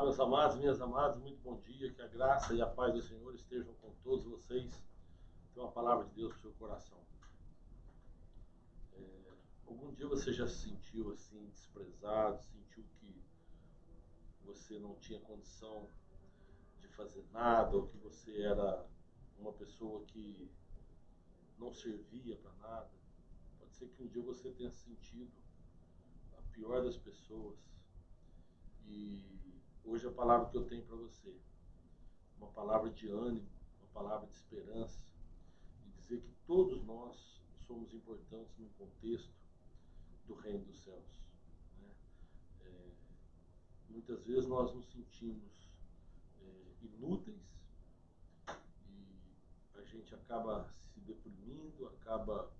Meus amados, minhas amadas, muito bom dia. Que a graça e a paz do Senhor estejam com todos vocês. Tem uma palavra de Deus para o seu coração. Algum dia você já se sentiu assim, desprezado, sentiu que você não tinha condição de fazer nada, ou que você era uma pessoa que não servia para nada? Pode ser que um dia você tenha sentido a pior das pessoas. E hoje a palavra que eu tenho para você, uma palavra de ânimo, uma palavra de esperança, e dizer que todos nós somos importantes no contexto do reino dos céus, né? Muitas vezes nós nos sentimos inúteis e a gente acaba se deprimindo, acaba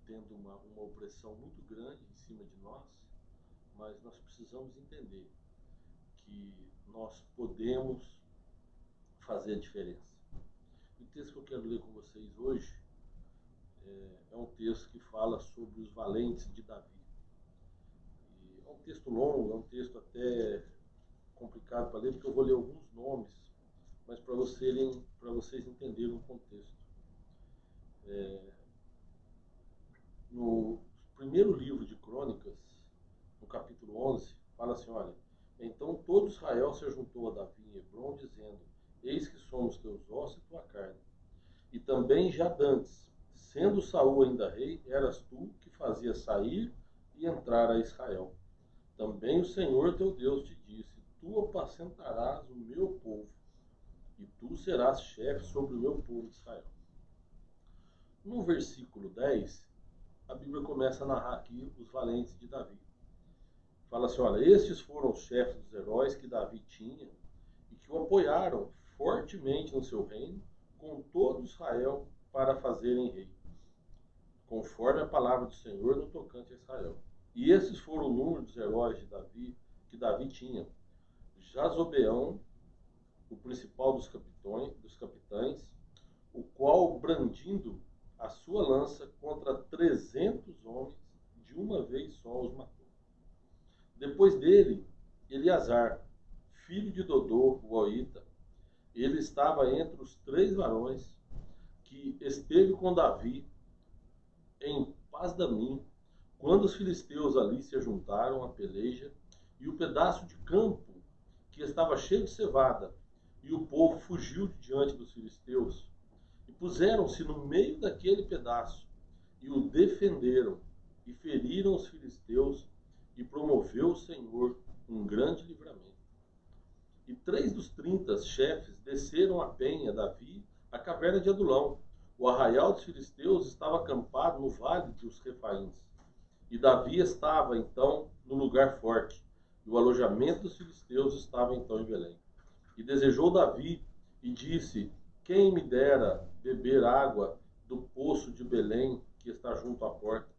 tendo uma opressão muito grande em cima de nós, mas nós precisamos entender que nós podemos fazer a diferença. O texto que eu quero ler com vocês hoje é um texto que fala sobre os valentes de Davi. E é um texto longo, é um texto até complicado para ler, porque eu vou ler alguns nomes, mas para vocês entenderem o contexto. No primeiro livro de Crônicas, no capítulo 11, fala assim, olha: então todo Israel se juntou a Davi em Hebrom, dizendo: eis que somos teus ossos e tua carne. E também já dantes, sendo Saul ainda rei, eras tu que fazias sair e entrar a Israel. Também o Senhor teu Deus te disse: tu apacentarás o meu povo, e tu serás chefe sobre o meu povo de Israel. No versículo 10, a Bíblia começa a narrar aqui os valentes de Davi. Fala assim, olha: estes foram os chefes dos heróis que Davi tinha e que o apoiaram fortemente no seu reino, com todo Israel, para fazerem rei, conforme a palavra do Senhor no tocante a Israel. E esses foram o número dos heróis de Davi, que Davi tinha: Jazobeão, o principal dos capitães, o qual, brandindo a sua lança contra 300 homens, de uma vez só os matou. Depois dele, Eleazar, filho de Dodô, o Oita. Ele estava entre os 3 varões que esteve com Davi em Pasdamim, quando os filisteus ali se juntaram à peleja, e o pedaço de campo que estava cheio de cevada, e o povo fugiu de diante dos filisteus, e puseram-se no meio daquele pedaço, e o defenderam, e feriram os filisteus, e promoveu o Senhor um grande livramento. E 3 dos 30 chefes desceram a penha Davi, a caverna de Adulão. O arraial dos filisteus estava acampado no vale dos Refaíns. E Davi estava, então, no lugar forte. E o alojamento dos filisteus estava, então, em Belém. E desejou Davi e disse: quem me dera beber água do poço de Belém, que está junto à porta.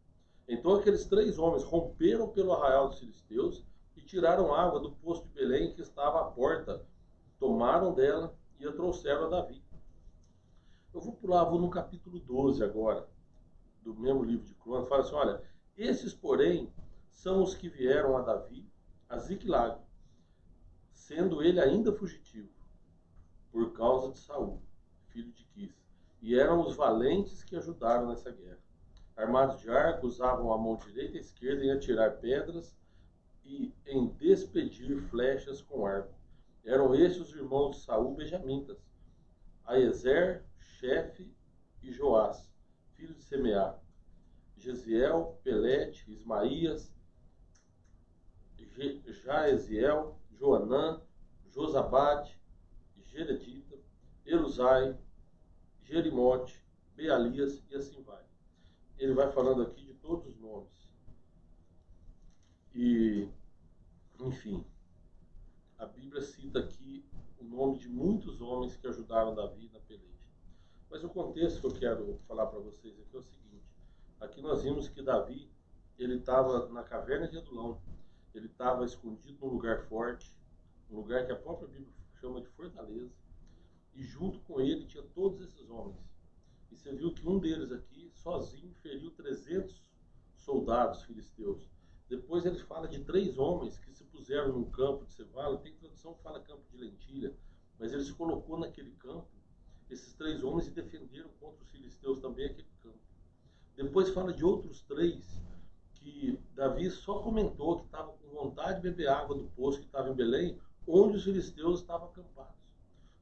Então aqueles 3 homens romperam pelo arraial dos filisteus e tiraram água do poço de Belém, que estava à porta. Tomaram dela e a trouxeram a Davi. Eu vou no capítulo 12 agora, do mesmo livro de Crônicas. Fala assim, olha: esses, porém, são os que vieram a Davi a Ziclag, sendo ele ainda fugitivo, por causa de Saul, filho de Quis. E eram os valentes que ajudaram nessa guerra. Armados de arco, usavam a mão direita e esquerda em atirar pedras e em despedir flechas com arco. Eram estes os irmãos de Saul benjamitas: Aiezer, chefe, e Joás, filho de Semeá, Jeziel, Pelete, Ismaías, Jaeziel, Joanã, Josabade, Jeredita, Eluzai, Jerimote, Bealias, e assim vai. Ele vai falando aqui de todos os nomes. E, enfim, a Bíblia cita aqui o nome de muitos homens que ajudaram Davi na peleja. Mas o contexto que eu quero falar para vocês aqui é o seguinte: aqui nós vimos que Davi, ele estava na caverna de Adulão, ele estava escondido num lugar forte, um lugar que a própria Bíblia chama de fortaleza, e junto com ele tinha todos esses homens. E você viu que um deles aqui, sozinho, feriu 300 soldados filisteus. Depois ele fala de 3 homens que se puseram num campo de cevada. Tem tradução que fala campo de lentilha, mas ele se colocou naquele campo, esses 3 homens, e defenderam contra os filisteus também aquele campo. Depois fala de outros 3 que Davi só comentou que estavam com vontade de beber água do poço que estava em Belém, onde os filisteus estavam acampados.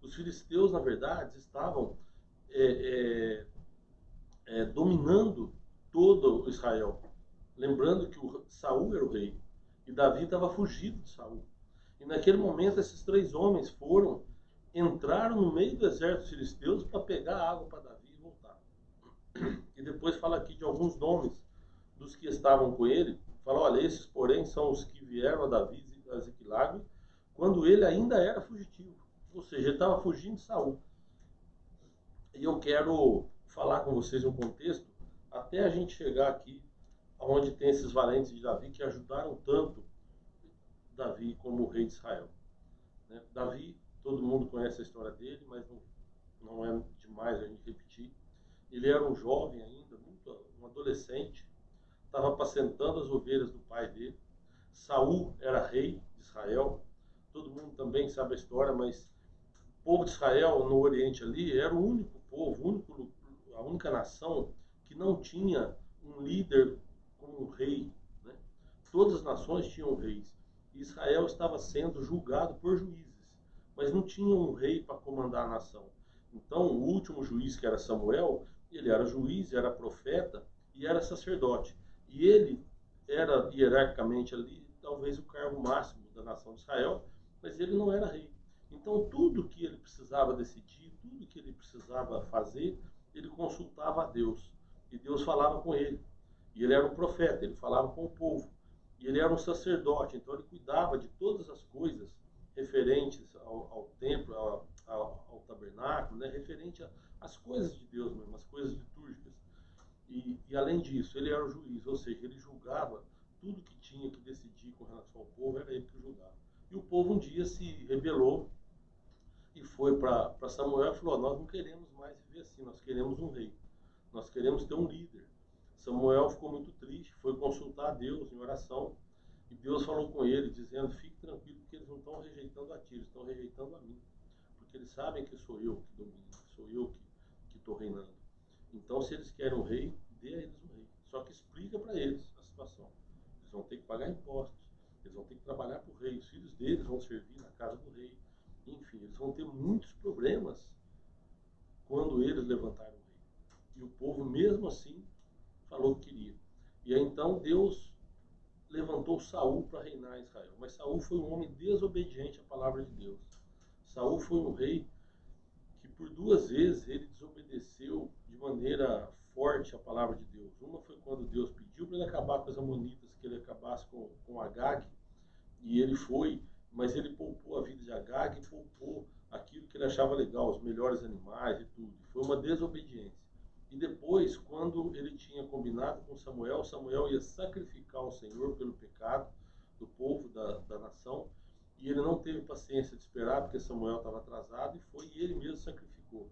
Os filisteus, na verdade, estavam dominando todo Israel. Lembrando que Saul era o rei e Davi estava fugido de Saul. E naquele momento esses 3 homens entraram no meio do exército filisteus para pegar água para Davi e voltar. E depois fala aqui de alguns nomes dos que estavam com ele. Fala, olha, esses porém são os que vieram a Davi a Ziclag quando ele ainda era fugitivo. Ou seja, ele estava fugindo de Saul. E eu quero falar com vocês um contexto até a gente chegar aqui onde tem esses valentes de Davi que ajudaram tanto Davi como o rei de Israel. Né? Davi, todo mundo conhece a história dele, mas não é demais a gente repetir. Ele era um jovem ainda, um adolescente, estava apacentando as ovelhas do pai dele. Saul era rei de Israel. Todo mundo também sabe a história, mas o povo de Israel no Oriente ali era o único povo, a única nação que não tinha um líder como um rei. Né? Todas as nações tinham reis. E Israel estava sendo julgado por juízes, mas não tinha um rei para comandar a nação. Então, o último juiz, que era Samuel, ele era juiz, era profeta e era sacerdote. E ele era, hierarquicamente ali, talvez o cargo máximo da nação de Israel, mas ele não era rei. Então, tudo que ele precisava decidir, tudo que ele precisava fazer, ele consultava a Deus. E Deus falava com ele. E ele era um profeta, ele falava com o povo. E ele era um sacerdote, então ele cuidava de todas as coisas referentes ao templo, ao tabernáculo, né? Referente às coisas de Deus mesmo, as coisas litúrgicas. E além disso, ele era o juiz, ou seja, ele julgava tudo que tinha que decidir com relação ao povo, era ele que julgava. E o povo um dia se rebelou e foi para Samuel e falou, nós não queremos mais viver assim, nós queremos um rei, nós queremos ter um líder. Samuel ficou muito triste, foi consultar a Deus em oração, e Deus falou com ele, dizendo, fique tranquilo, porque eles não estão rejeitando a ti, eles estão rejeitando a mim, porque eles sabem que sou eu que domino, que sou eu que estou reinando. Então, se eles querem um rei, dê a eles um rei. Só que explica para eles a situação. Eles vão ter que pagar impostos, eles vão ter que trabalhar para o rei, os filhos deles vão servir na casa do rei. Enfim, eles vão ter muitos problemas quando eles levantarem o rei. E o povo, mesmo assim, falou que queria. E aí, então, Deus levantou Saul para reinar em Israel. Mas Saul foi um homem desobediente à palavra de Deus. Saul foi um rei que por 2 vezes ele desobedeceu de maneira forte a palavra de Deus. Uma foi quando Deus pediu para ele acabar com as amonitas, que ele acabasse com Agag, e ele foi, mas ele poupou a vida de Agag e poupou aquilo que ele achava legal, os melhores animais e tudo. Foi uma desobediência. E depois, quando ele tinha combinado com Samuel, Samuel ia sacrificar o Senhor pelo pecado do povo, da nação, e ele não teve paciência de esperar, porque Samuel estava atrasado, e foi e ele mesmo sacrificou.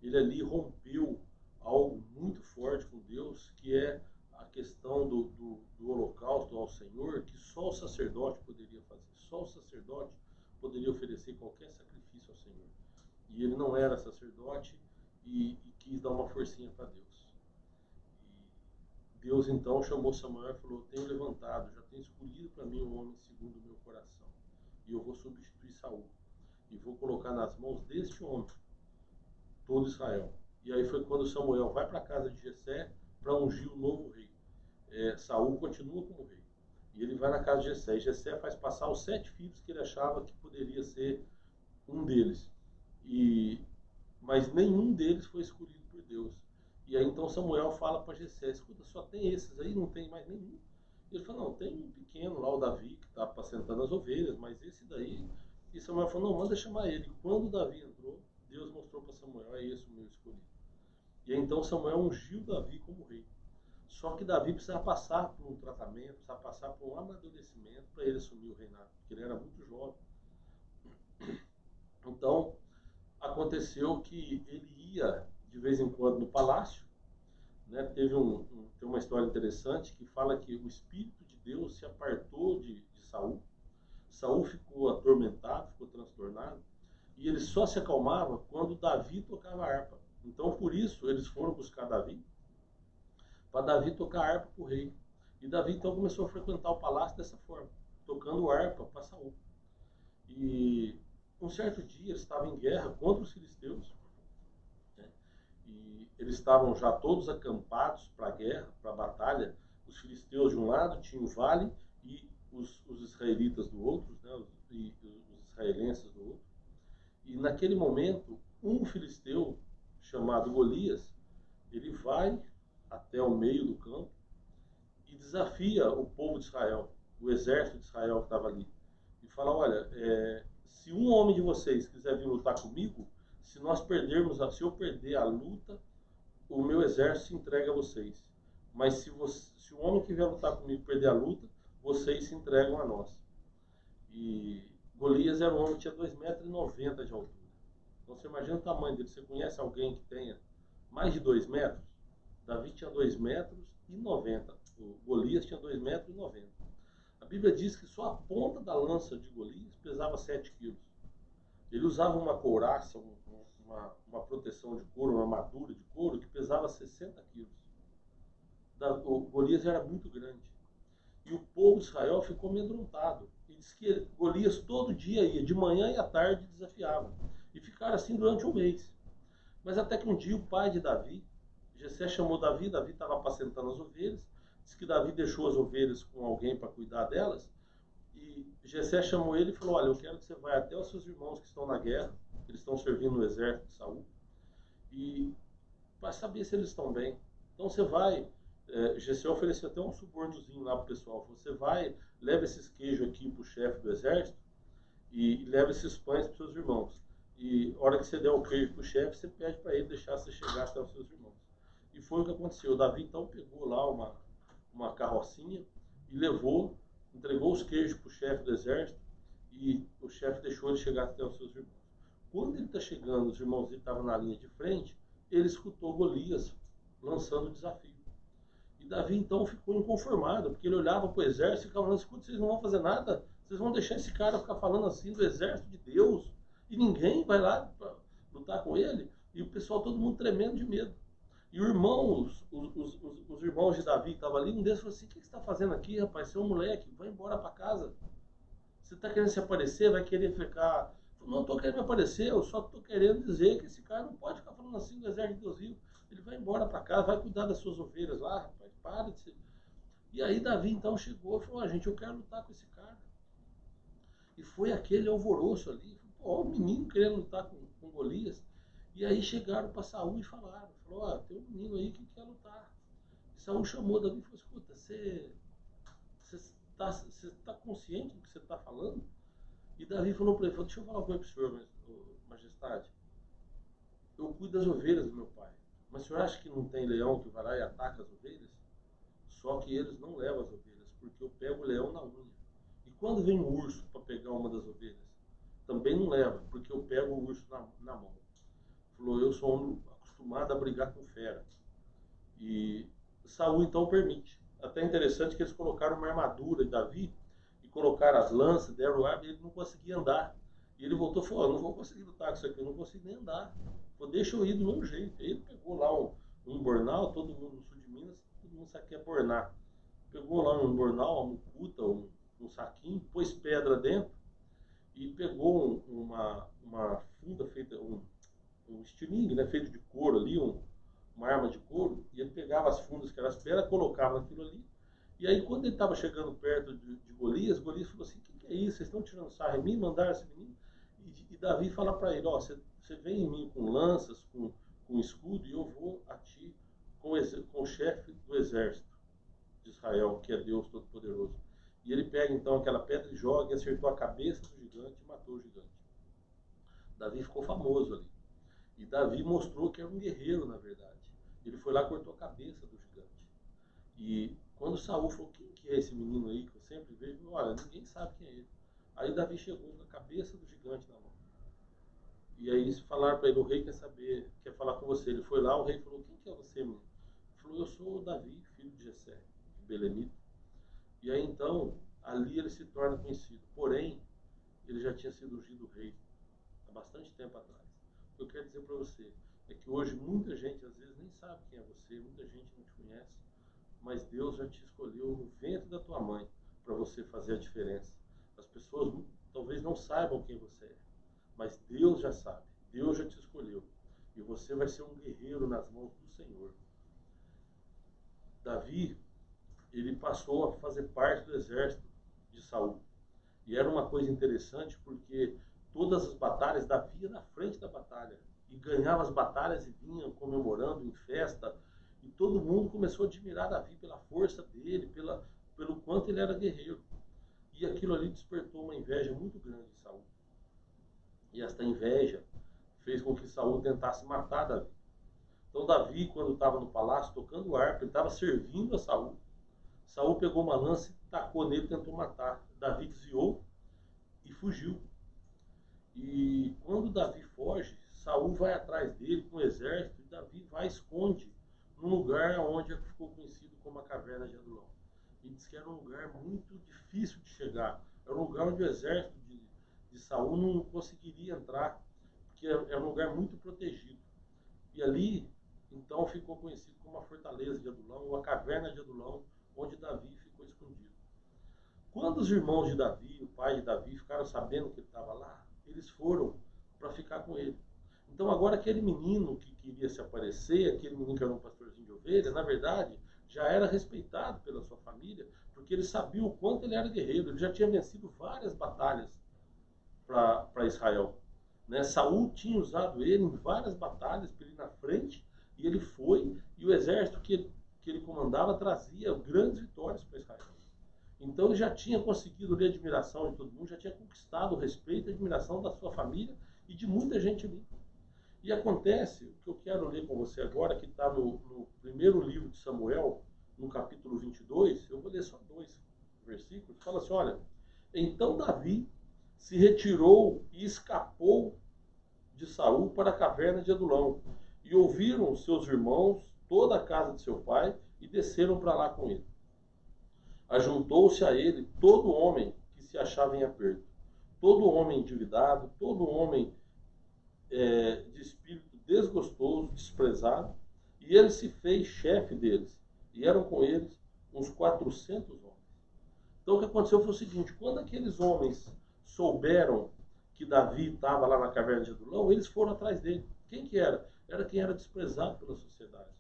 Ele ali rompeu algo muito forte com Deus, que é a questão do holocausto ao Senhor, que só o sacerdote poderia fazer. Só o sacerdote poderia oferecer qualquer sacrifício ao Senhor. E ele não era sacerdote e quis dar uma forcinha para Deus. E Deus então chamou Samuel e falou, tenho levantado, já tenho escolhido para mim um homem segundo o meu coração. E eu vou substituir Saul. E vou colocar nas mãos deste homem todo Israel. E aí foi quando Samuel vai para a casa de Jessé para ungir o novo rei. Saul continua como rei. E ele vai na casa de Jessé. E Jessé faz passar os 7 filhos que ele achava que poderia ser um deles. Mas nenhum deles foi escolhido por Deus. E aí então Samuel fala para Jessé, escuta, só tem esses aí, não tem mais nenhum. E ele fala, não, tem um pequeno lá, o Davi, que está apacentando as ovelhas, mas esse daí... E Samuel falou, não, manda chamar ele. Quando Davi entrou, Deus mostrou para Samuel, é esse o meu escolhido. E aí, então Samuel ungiu Davi como rei. Só que Davi precisava passar por um tratamento, precisava passar por um amadurecimento para ele assumir o reinado, porque ele era muito jovem. Então, aconteceu que ele ia de vez em quando no palácio, né? Tem uma história interessante que fala que o Espírito de Deus se apartou de Saul. Saul ficou atormentado, ficou transtornado, e ele só se acalmava quando Davi tocava harpa. Então, por isso, eles foram buscar Davi, para Davi tocar harpa para o rei. E Davi então começou a frequentar o palácio dessa forma, tocando harpa para Saul. E um certo dia eles estavam em guerra contra os filisteus, né? E eles estavam já todos acampados para a guerra, para a batalha. Os filisteus de um lado tinham o vale e os israelitas do outro, né? E os israelenses do outro. E naquele momento, um filisteu chamado Golias, ele vai até o meio do campo e desafia o povo de Israel, o exército de Israel que estava ali, e fala: olha, se um homem de vocês quiser vir lutar comigo, se nós perdermos, se eu perder a luta, o meu exército se entrega a vocês. Mas se o homem que vier lutar comigo perder a luta, vocês se entregam a nós. E Golias era um homem que tinha 2,90 m de altura. Então você imagina o tamanho dele. Você conhece alguém que tenha mais de 2 metros? Davi tinha 2,90 m. O Golias tinha 2,90 m. A Bíblia diz que só a ponta da lança de Golias pesava 7 quilos. Ele usava uma couraça, uma proteção de couro, uma armadura de couro que pesava 60 quilos. O Golias era muito grande. E o povo de Israel ficou amedrontado. E diz que Golias todo dia ia, de manhã e à tarde, desafiava. E ficaram assim durante um mês. Mas até que um dia o pai de Davi, Jessé, chamou Davi. Davi estava apacentando as ovelhas. Diz que Davi deixou as ovelhas com alguém para cuidar delas. E Jessé chamou ele e falou: olha, eu quero que você vá até os seus irmãos que estão na guerra. Eles estão servindo no exército de Saul. E para saber se eles estão bem. Então você vai. Jessé ofereceu até um subornozinho lá para o pessoal. Você vai, leva esses queijos aqui para o chefe do exército e leva esses pães para os seus irmãos. E a hora que você der o queijo para o chefe, você pede para ele deixar você chegar até os seus irmãos. E foi o que aconteceu. Davi então pegou lá uma carrocinha e levou, entregou os queijos para o chefe do exército e o chefe deixou ele chegar até os seus irmãos. Quando ele está chegando, os irmãos dele estavam na linha de frente, ele escutou Golias lançando o desafio. E Davi então ficou inconformado, porque ele olhava para o exército e ficava falando: escuta, vocês não vão fazer nada? Vocês vão deixar esse cara ficar falando assim do exército de Deus? E ninguém vai lá para lutar com ele? E o pessoal, todo mundo tremendo de medo. E os irmãos de Davi que estavam ali, um deles falou assim: o que você está fazendo aqui, rapaz? Você é um moleque, vai embora para casa. Você está querendo se aparecer, vai querer ficar... Não estou querendo me aparecer, eu só estou querendo dizer que esse cara não pode ficar falando assim do exército de Deus vivo. Ele vai embora para casa, vai cuidar das suas ovelhas lá, rapaz, para de ser... E aí Davi então chegou e falou: gente, eu quero lutar com esse cara. E foi aquele alvoroço ali, ó, o menino querendo lutar com Golias. E aí chegaram para Saul e falaram: tem um menino aí que quer lutar. E Saul chamou Davi e falou: escuta, você está consciente do que você está falando? E Davi falou para ele: deixa eu falar uma coisa para o senhor, majestade. Eu cuido das ovelhas do meu pai. Mas o senhor acha que não tem leão que vai lá e ataca as ovelhas? Só que eles não levam as ovelhas, porque eu pego o leão na unha. E quando vem um urso para pegar uma das ovelhas, também não leva, porque eu pego o urso na mão. Falou: eu sou um homem acostumado a brigar com fera. E Saul então permite. Até interessante que eles colocaram uma armadura de Davi e colocaram as lanças, deram o ar, e ele não conseguia andar. E ele voltou e falou: eu não vou conseguir lutar com isso aqui, eu não consigo nem andar. Falou: deixa eu ir do meu jeito. Aí ele pegou lá um bornal, todo mundo no sul de Minas, todo mundo sabe que é bornar. Pegou lá um bornal, uma mucuta, um saquinho, pôs pedra dentro e pegou uma funda feita, um estilingue, né, feito de couro ali, uma arma de couro, e ele pegava as fundas que eram as pedras, colocava naquilo ali. E aí, quando ele estava chegando perto de Golias, Golias falou assim: o que é isso? Vocês estão tirando sarro em mim? Mandaram esse menino? E Davi fala para ele: ó, você vem em mim com lanças, com escudo, e eu vou a ti com o chefe do exército de Israel, que é Deus Todo-Poderoso. E ele pega então aquela pedra e joga, e acertou a cabeça do gigante e matou o gigante. Davi ficou famoso ali. E Davi mostrou que era um guerreiro, na verdade. Ele foi lá e cortou a cabeça do gigante. E quando Saul falou: quem que é esse menino aí que eu sempre vejo? Olha, ninguém sabe quem é ele. Aí Davi chegou com a cabeça do gigante na mão. E aí falaram para ele: o rei quer saber, quer falar com você. Ele foi lá, o rei falou: quem que é você, menino? Ele falou, eu sou Davi, filho de Jessé, belemita. E aí então, ali ele se torna conhecido. Porém, ele já tinha sido ungido rei há bastante tempo atrás. O que eu quero dizer para você é que hoje muita gente às vezes nem sabe quem é você, muita gente não te conhece, mas Deus já te escolheu no ventre da tua mãe para você fazer a diferença. As pessoas talvez não saibam quem você é, mas Deus já sabe, Deus já te escolheu. E você vai ser um guerreiro nas mãos do Senhor. Davi, ele passou a fazer parte do exército de Saul. E era uma coisa interessante porque todas as batalhas, Davi ia na frente da batalha. E ganhava as batalhas e vinha comemorando em festa. E todo mundo começou a admirar Davi pela força dele, pelo quanto ele era guerreiro. E aquilo ali despertou uma inveja muito grande em Saul. E esta inveja fez com que Saul tentasse matar Davi. Então Davi, quando estava no palácio tocando harpa, ele estava servindo a Saul. Saul pegou uma lança e tacou nele e tentou matar. Davi desviou e fugiu. E quando Davi foge, Saul vai atrás dele com o exército e Davi vai e esconde num lugar onde ficou conhecido como a Caverna de Adulão. E diz que era um lugar muito difícil de chegar. Era um lugar onde o exército de Saul não conseguiria entrar, porque era um lugar muito protegido. E ali, então, ficou conhecido como a Fortaleza de Adulão, ou a Caverna de Adulão, onde Davi ficou escondido. Quando os irmãos de Davi, o pai de Davi, ficaram sabendo que ele estava lá, eles foram para ficar com ele. Então agora aquele menino que queria se aparecer, aquele menino que era um pastorzinho de ovelha, na verdade, já era respeitado pela sua família, porque ele sabia o quanto ele era guerreiro. Ele já tinha vencido várias batalhas para Israel. Né? Saul tinha usado ele em várias batalhas para ele ir na frente, e ele foi, e o exército que ele comandava trazia grandes vitórias para Israel. Então ele já tinha conseguido a admiração de todo mundo, já tinha conquistado o respeito e a admiração da sua família e de muita gente ali. E acontece, o que eu quero ler com você agora, que está no primeiro livro de Samuel, no capítulo 22, eu vou ler só 2 versículos, fala assim, olha, então Davi se retirou e escapou de Saul para a caverna de Adulão, e ouviram seus irmãos, toda a casa de seu pai, e desceram para lá com ele. Ajuntou-se a ele todo homem que se achava em aperto, todo homem endividado, todo homem de espírito desgostoso, desprezado, e ele se fez chefe deles, e eram com eles uns 400 homens. Então o que aconteceu foi o seguinte, quando aqueles homens souberam que Davi estava lá na caverna de Adulão, eles foram atrás dele. Quem que era? Era quem era desprezado pela sociedade.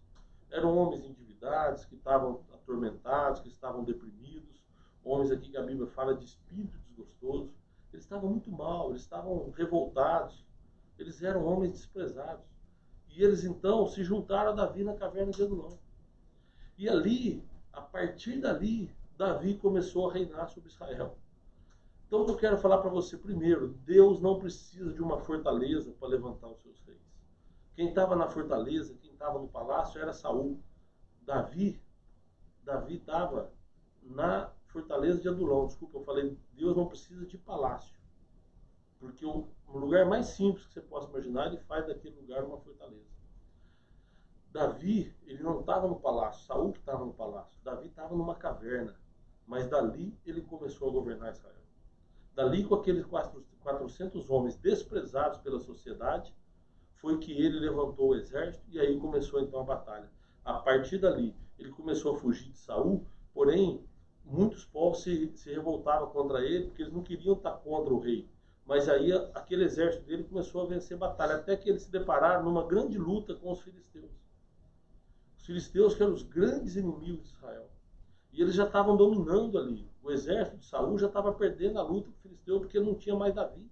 Eram homens endividados, que estavam atormentados, que estavam deprimidos, homens aqui que a Bíblia fala de espírito desgostoso. Eles estavam muito mal, eles estavam revoltados, eles eram homens desprezados. E eles então se juntaram a Davi na caverna de Adulão. E ali, a partir dali, Davi começou a reinar sobre Israel. Então o que eu quero falar para você primeiro, Deus não precisa de uma fortaleza para levantar os seus reis. Quem estava na fortaleza, quem estava no palácio era Saul. Davi estava na fortaleza de Adulão. Desculpa, eu falei, Deus não precisa de palácio. Porque o lugar mais simples que você possa imaginar, ele faz daquele lugar uma fortaleza. Davi, ele não estava no palácio, Saul que estava no palácio. Davi estava numa caverna. Mas dali ele começou a governar Israel. Dali, com aqueles 400 homens desprezados pela sociedade, foi que ele levantou o exército e aí começou então a batalha. A partir dali, ele começou a fugir de Saul, porém, muitos povos se revoltavam contra ele, porque eles não queriam estar contra o rei. Mas aí aquele exército dele começou a vencer batalha, até que eles se depararam numa grande luta com os filisteus. Os filisteus que eram os grandes inimigos de Israel. E eles já estavam dominando ali. O exército de Saul já estava perdendo a luta com o filisteu, porque não tinha mais Davi.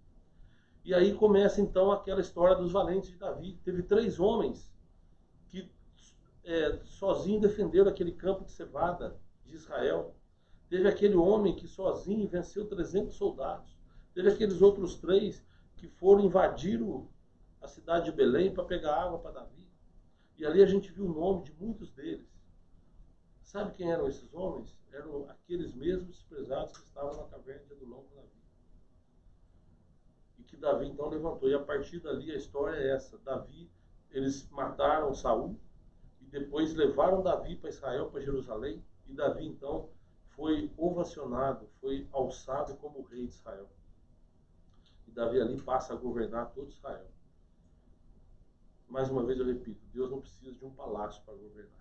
E aí começa então aquela história dos valentes de Davi. Teve 3 homens que sozinhos defenderam aquele campo de cevada de Israel. Teve aquele homem que sozinho venceu 300 soldados. Teve aqueles outros 3 que foram invadir a cidade de Belém para pegar água para Davi. E ali a gente viu o nome de muitos deles. Sabe quem eram esses homens? Eram aqueles mesmos desprezados que estavam na caverna de Adulão com Davi. E que Davi então levantou. E a partir dali a história é essa. Davi, eles mataram Saul. E depois levaram Davi para Israel, para Jerusalém, e Davi então foi ovacionado, foi alçado como rei de Israel. E Davi ali passa a governar todo Israel. Mais uma vez eu repito, Deus não precisa de um palácio para governar.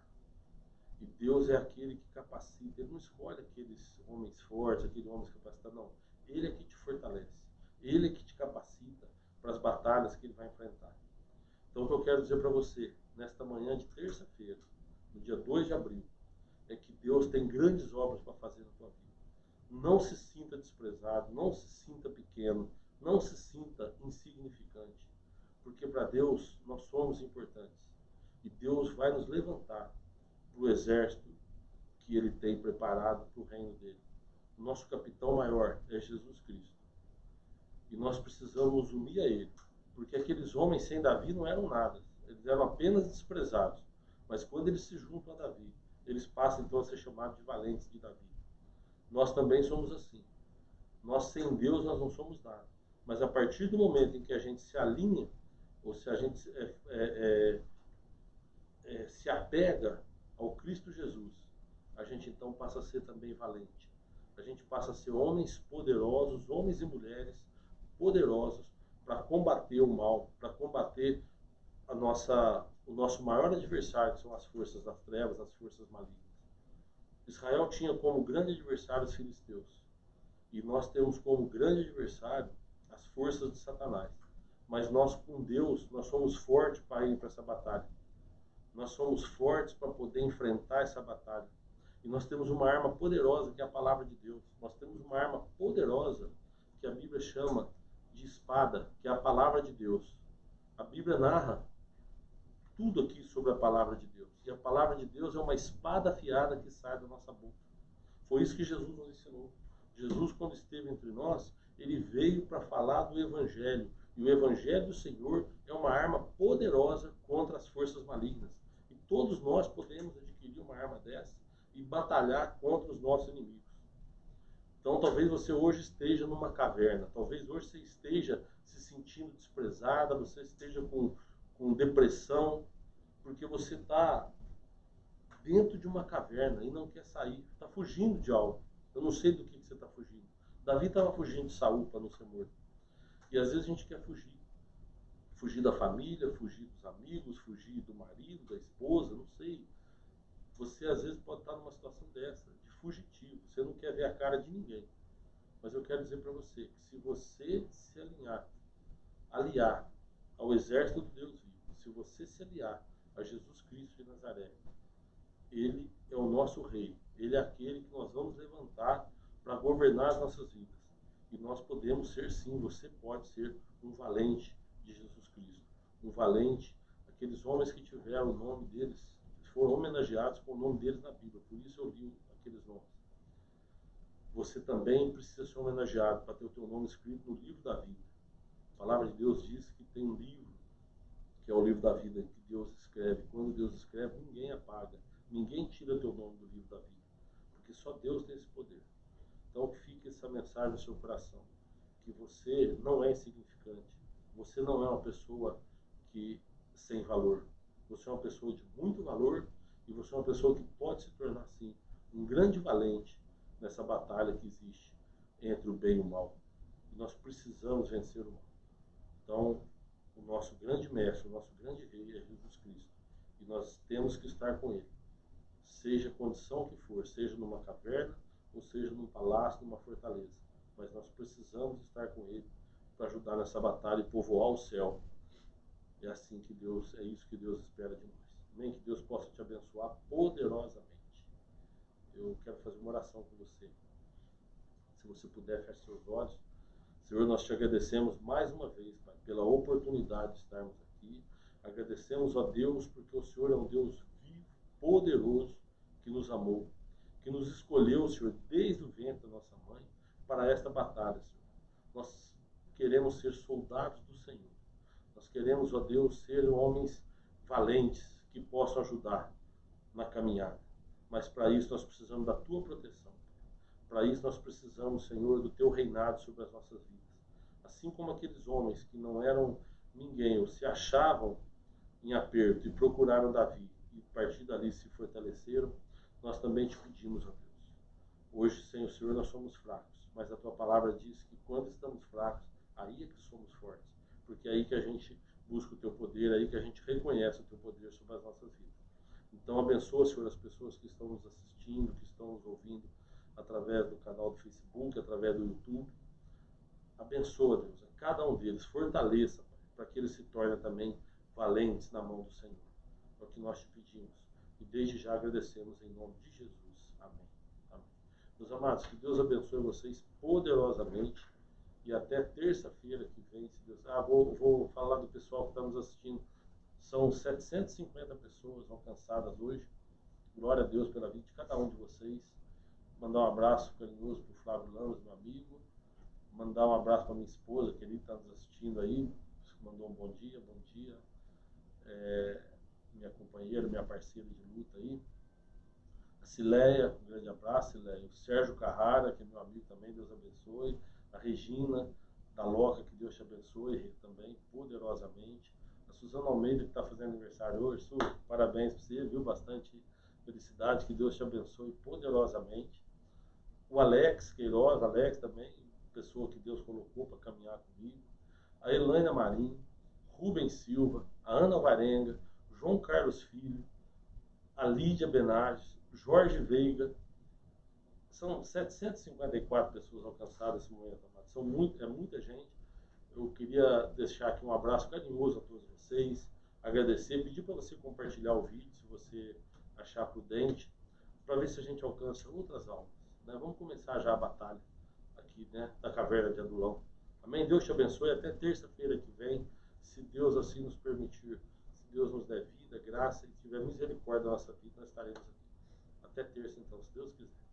E Deus é aquele que capacita, Ele não escolhe aqueles homens fortes, aqueles homens capacitados, não. Ele é que te fortalece, Ele é que te capacita para as batalhas que Ele vai enfrentar. Então o que eu quero dizer para você, nesta manhã de terça-feira, no dia 2 de abril, é que Deus tem grandes obras para fazer na tua vida. Não se sinta desprezado, não se sinta pequeno, não se sinta insignificante, porque para Deus nós somos importantes. E Deus vai nos levantar para o exército que Ele tem preparado para o reino dele. O nosso capitão maior é Jesus Cristo. E nós precisamos unir a Ele, porque aqueles homens sem Davi não eram nada, eles eram apenas desprezados. Mas quando eles se juntam a Davi, eles passam então a ser chamados de valentes de Davi. Nós também somos assim. Nós sem Deus nós não somos nada. Mas a partir do momento em que a gente se alinha, ou se a gente se apega ao Cristo Jesus, a gente então passa a ser também valente. A gente passa a ser homens poderosos, homens e mulheres poderosos para combater o mal, para combater o nosso maior adversário, que são as forças das trevas, as forças malignas. Israel tinha como grande adversário os filisteus. E nós temos como grande adversário as forças de Satanás. Mas nós, com Deus, nós somos fortes para ir para essa batalha. Nós somos fortes para poder enfrentar essa batalha. E nós temos uma arma poderosa, que é a palavra de Deus. Nós temos uma arma poderosa, que a Bíblia chama de espada, que é a palavra de Deus. A Bíblia narra tudo aqui sobre a palavra de Deus. E a palavra de Deus é uma espada afiada que sai da nossa boca. Foi isso que Jesus nos ensinou. Jesus, quando esteve entre nós, ele veio para falar do Evangelho. E o Evangelho do Senhor é uma arma poderosa contra as forças malignas. E todos nós podemos adquirir uma arma dessa e batalhar contra os nossos inimigos. Então talvez você hoje esteja numa caverna, talvez hoje você esteja se sentindo desprezada, você esteja com depressão, porque você está dentro de uma caverna e não quer sair, está fugindo de algo. Eu não sei do que você está fugindo. Davi estava fugindo de Saul para não ser morto. E às vezes a gente quer fugir. Fugir da família, fugir dos amigos, fugir do marido, da esposa, não sei. Você às vezes pode estar numa situação dessa, de fugitivo. Você não quer ver a cara de ninguém. Mas eu quero dizer para você que se você se aliar ao exército do Deus vivo, se você se aliar a Jesus Cristo de Nazaré, Ele é o nosso rei. Ele é aquele que nós vamos levantar para governar as nossas vidas. E nós podemos ser sim, você pode ser um valente de Jesus Cristo. Um valente, aqueles homens que tiveram o nome deles, foram homenageados com o nome deles na Bíblia. Por isso eu li aqueles nomes. Você também precisa ser homenageado para ter o teu nome escrito no livro da vida. A palavra de Deus diz que tem um livro, que é o livro da vida, que Deus escreve. Quando Deus escreve, ninguém apaga. Ninguém tira teu nome do livro da vida. Porque só Deus tem esse poder. Então fique essa mensagem no seu coração. Que você não é insignificante. Você não é uma pessoa sem valor. Você é uma pessoa de muito valor. E você é uma pessoa que pode se tornar, sim, um grande valente nessa batalha que existe entre o bem e o mal. E nós precisamos vencer o mal. Então, o nosso grande mestre, o nosso grande rei é Jesus Cristo. E nós temos que estar com ele. Seja a condição que for, seja numa caverna, ou seja num palácio, numa fortaleza. Mas nós precisamos estar com ele para ajudar nessa batalha e povoar o céu. É assim que Deus, é isso que Deus espera de nós. Amém? Que Deus possa te abençoar poderosamente. Eu quero fazer uma oração com você. Se você puder, feche seus olhos. Senhor, nós te agradecemos mais uma vez, Pai, pela oportunidade de estarmos aqui. Agradecemos a Deus porque o Senhor é um Deus vivo, poderoso, que nos amou, que nos escolheu, Senhor, desde o ventre da nossa mãe, para esta batalha, Senhor. Nós queremos ser soldados do Senhor. Nós queremos, ó Deus, ser homens valentes que possam ajudar na caminhada. Mas para isso nós precisamos da Tua proteção. Para isso nós precisamos, Senhor, do Teu reinado sobre as nossas vidas. Assim como aqueles homens que não eram ninguém, ou se achavam em aperto e procuraram Davi, e partir dali se fortaleceram, nós também te pedimos, ó Deus. Hoje, sem o Senhor, nós somos fracos, mas a tua palavra diz que quando estamos fracos, aí é que somos fortes, porque é aí que a gente busca o teu poder, é aí que a gente reconhece o teu poder sobre as nossas vidas. Então, abençoa, Senhor, as pessoas que estão nos assistindo, que estão nos ouvindo através do canal do Facebook, através do YouTube. Abençoa, Deus, a cada um deles, fortaleça, Pai, para que eles se tornem também valentes na mão do Senhor. É o que nós te pedimos. E desde já agradecemos em nome de Jesus. Amém. Amém. Meus amados, que Deus abençoe vocês poderosamente. E até terça-feira que vem, se Deus... vou falar do pessoal que está nos assistindo. São 750 pessoas alcançadas hoje. Glória a Deus pela vida de cada um de vocês. Mandar um abraço carinhoso para o Flávio Lamas, meu amigo. Mandar um abraço para minha esposa, que ele está nos assistindo aí. Mandou um bom dia, bom dia. Minha companheira, minha parceira de luta aí. A Cileia, um grande abraço, Cileia. O Sérgio Carrara, que é meu amigo também, Deus abençoe. A Regina da Loca, que Deus te abençoe também, poderosamente. A Suzana Almeida, que está fazendo aniversário hoje. Su, parabéns para você, viu? Bastante felicidade, que Deus te abençoe poderosamente. O Alex Queiroz, Alex também, pessoa que Deus colocou para caminhar comigo. A Elaine Marim, Rubens Silva, a Ana Varenga, João Carlos Filho, a Lídia Benages, Jorge Veiga. São 754 pessoas alcançadas nesse momento, amado. É muita gente. Eu queria deixar aqui um abraço carinhoso a todos vocês, agradecer, pedir para você compartilhar o vídeo, se você achar prudente, para ver se a gente alcança outras almas. Né? Vamos começar já a batalha aqui, né, da Caverna de Adulão. Amém? Deus te abençoe. Até terça-feira que vem, se Deus assim nos permitir. Se Deus nos der vida, graça e tiver misericórdia da nossa vida, nós estaremos aqui. Até terça, então, se Deus quiser.